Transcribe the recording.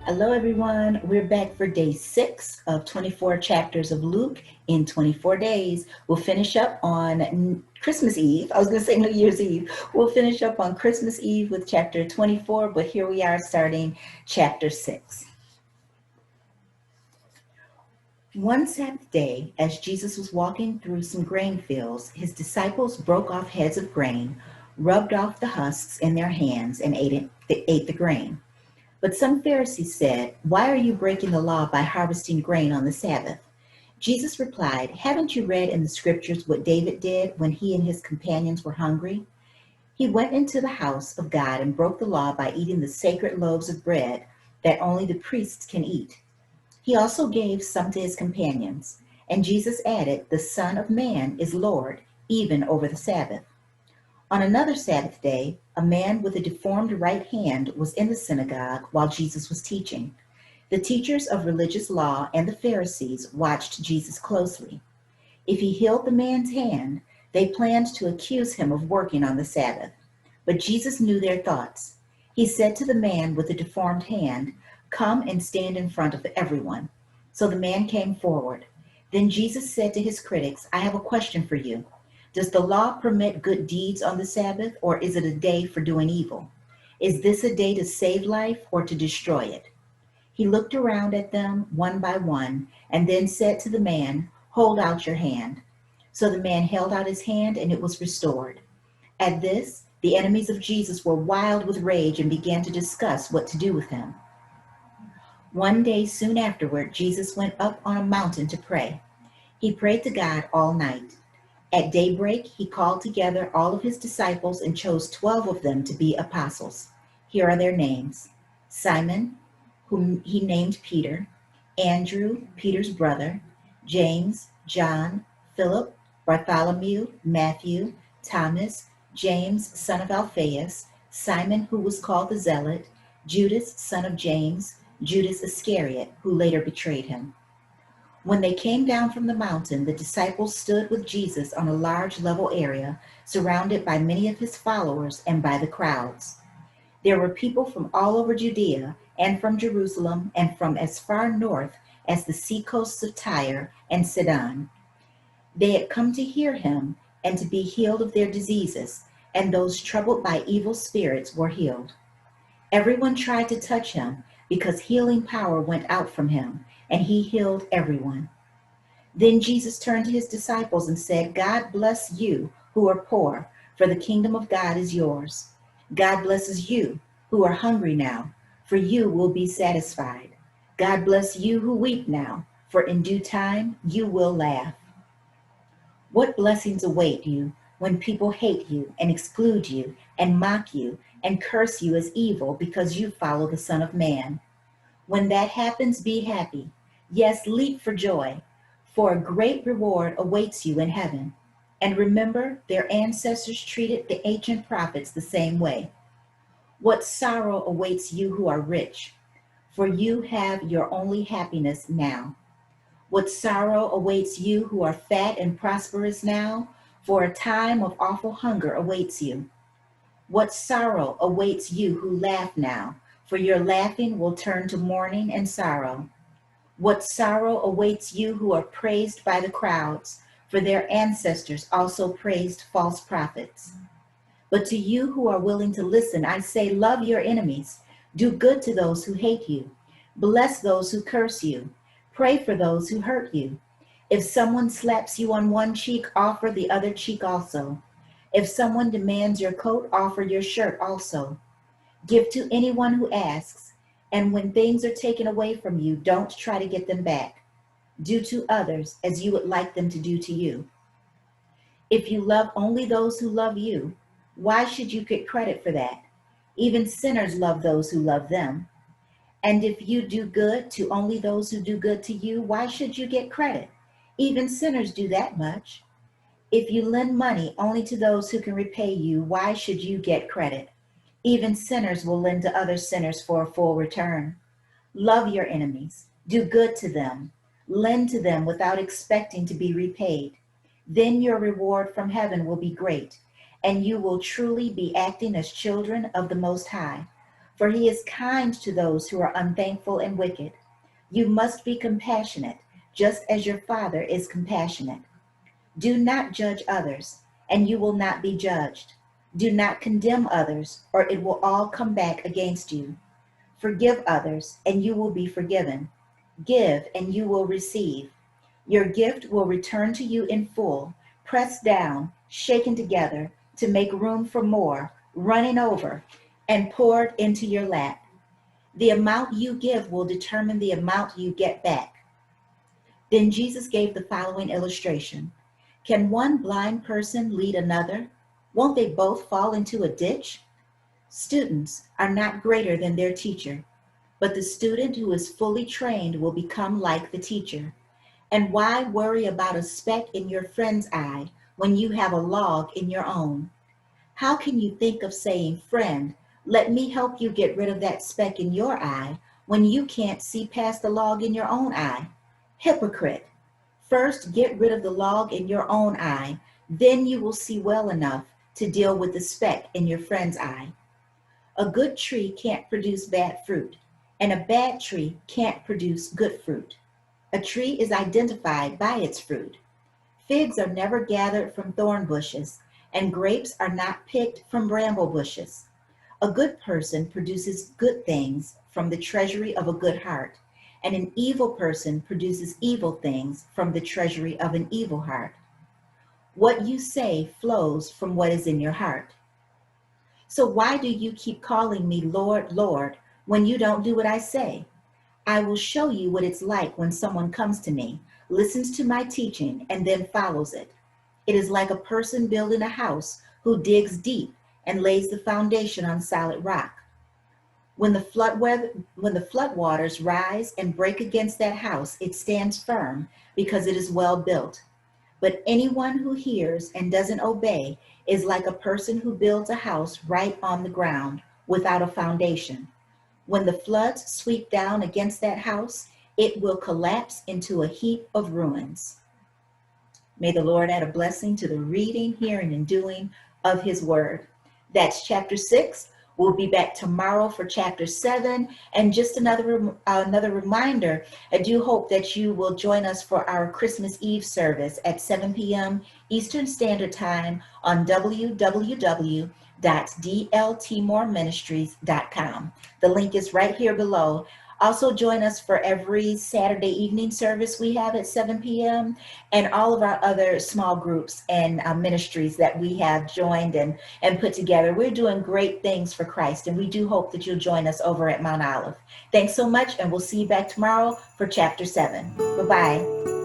Hello, everyone. We're back for day 6 of 24 chapters of Luke in 24 days. We'll finish up on Christmas Eve. I was going to say New Year's Eve. We'll finish up on Christmas Eve with chapter 24, but here we are starting chapter 6. One Sabbath day, as Jesus was walking through some grain fields, his disciples broke off heads of grain, rubbed off the husks in their hands, and ate the grain. But some Pharisees said, "Why are you breaking the law by harvesting grain on the Sabbath?" Jesus replied, "Haven't you read in the scriptures what David did when he and his companions were hungry? He went into the house of God and broke the law by eating the sacred loaves of bread that only the priests can eat. He also gave some to his companions." And Jesus added, "The Son of Man is Lord, even over the Sabbath." On another Sabbath day, a man with a deformed right hand was in the synagogue while Jesus was teaching. The teachers of religious law and the Pharisees watched Jesus closely. If he healed the man's hand, they planned to accuse him of working on the Sabbath. But Jesus knew their thoughts. He said to the man with the deformed hand, "Come and stand in front of everyone." So the man came forward. Then Jesus said to his critics, "I have a question for you. Does the law permit good deeds on the Sabbath, or is it a day for doing evil? Is this a day to save life or to destroy it?" He looked around at them one by one and then said to the man, "Hold out your hand." So the man held out his hand and it was restored. At this, the enemies of Jesus were wild with rage and began to discuss what to do with him. One day soon afterward, Jesus went up on a mountain to pray. He prayed to God all night. At daybreak, he called together all of his disciples and chose 12 of them to be apostles. Here are their names: Simon, whom he named Peter; Andrew, Peter's brother; James, John, Philip, Bartholomew, Matthew, Thomas, James, son of Alphaeus, Simon, who was called the Zealot, Judas, son of James, Judas Iscariot, who later betrayed him. When they came down from the mountain, the disciples stood with Jesus on a large level area, surrounded by many of his followers and by the crowds. There were people from all over Judea and from Jerusalem and from as far north as the seacoasts of Tyre and Sidon. They had come to hear him and to be healed of their diseases, and those troubled by evil spirits were healed. Everyone tried to touch him because healing power went out from him, and he healed everyone. Then Jesus turned to his disciples and said, "God bless you who are poor, for the kingdom of God is yours. God blesses you who are hungry now, for you will be satisfied. God bless you who weep now, for in due time you will laugh." What blessings await you when people hate you and exclude you and mock you and curse you as evil because you follow the Son of Man. When that happens, be happy. Yes, leap for joy, for a great reward awaits you in heaven. And remember, their ancestors treated the ancient prophets the same way. What sorrow awaits you who are rich, for you have your only happiness now. What sorrow awaits you who are fat and prosperous now, for a time of awful hunger awaits you. What sorrow awaits you who laugh now, for your laughing will turn to mourning and sorrow. What sorrow awaits you who are praised by the crowds, for their ancestors also praised false prophets. But to you who are willing to listen, I say, love your enemies, do good to those who hate you, bless those who curse you, pray for those who hurt you. If someone slaps you on one cheek, offer the other cheek also. If someone demands your coat, offer your shirt also. Give to anyone who asks, and when things are taken away from you, don't try to get them back. Do to others as you would like them to do to you. If you love only those who love you, why should you get credit for that? Even sinners love those who love them. And if you do good to only those who do good to you, why should you get credit? Even sinners do that much. If you lend money only to those who can repay you, why should you get credit? Even sinners will lend to other sinners for a full return. Love your enemies, do good to them, lend to them without expecting to be repaid. Then your reward from heaven will be great, and you will truly be acting as children of the Most High. for he is kind to those who are unthankful and wicked. You must be compassionate, just as your Father is compassionate. Do not judge others, and you will not be judged. Do not condemn others, or it will all come back against you. Forgive others, and you will be forgiven. Give, and you will receive. Your gift will return to you in full, pressed down, shaken together to make room for more, running over, and poured into your lap. The amount you give will determine the amount you get back. Then Jesus gave the following illustration. Can one blind person lead another? Won't they both fall into a ditch? Students are not greater than their teacher, but the student who is fully trained will become like the teacher. And why worry about a speck in your friend's eye when you have a log in your own? How can you think of saying, friend, let me help you get rid of that speck in your eye when you can't see past the log in your own eye? Hypocrite! First, get rid of the log in your own eye, then you will see well enough to deal with the speck in your friend's eye. A good tree can't produce bad fruit, and a bad tree can't produce good fruit. A tree is identified by its fruit. Figs are never gathered from thorn bushes, and grapes are not picked from bramble bushes. A good person produces good things from the treasury of a good heart, and an evil person produces evil things from the treasury of an evil heart. What you say flows from what is in your heart. So why do you keep calling me Lord, Lord, when you don't do what I say? I will show you what it's like when someone comes to me, listens to my teaching, and then follows it. It is like a person building a house who digs deep and lays the foundation on solid rock. When the flood waters rise and break against that house, it stands firm because it is well built. But anyone who hears and doesn't obey is like a person who builds a house right on the ground without a foundation. When the floods sweep down against that house, it will collapse into a heap of ruins. May the Lord add a blessing to the reading, hearing, and doing of his word. That's chapter 6. We'll be back tomorrow for chapter 7. And just another reminder, I do hope that you will join us for our Christmas Eve service at 7 p.m. Eastern Standard Time on www.dltmoreministries.com. The link is right here below. Also join us for every Saturday evening service we have at 7 p.m. and all of our other small groups and ministries that we have joined and put together. We're doing great things for Christ, and we do hope that you'll join us over at Mount Olive. Thanks so much, and we'll see you back tomorrow for chapter 7. Bye-bye.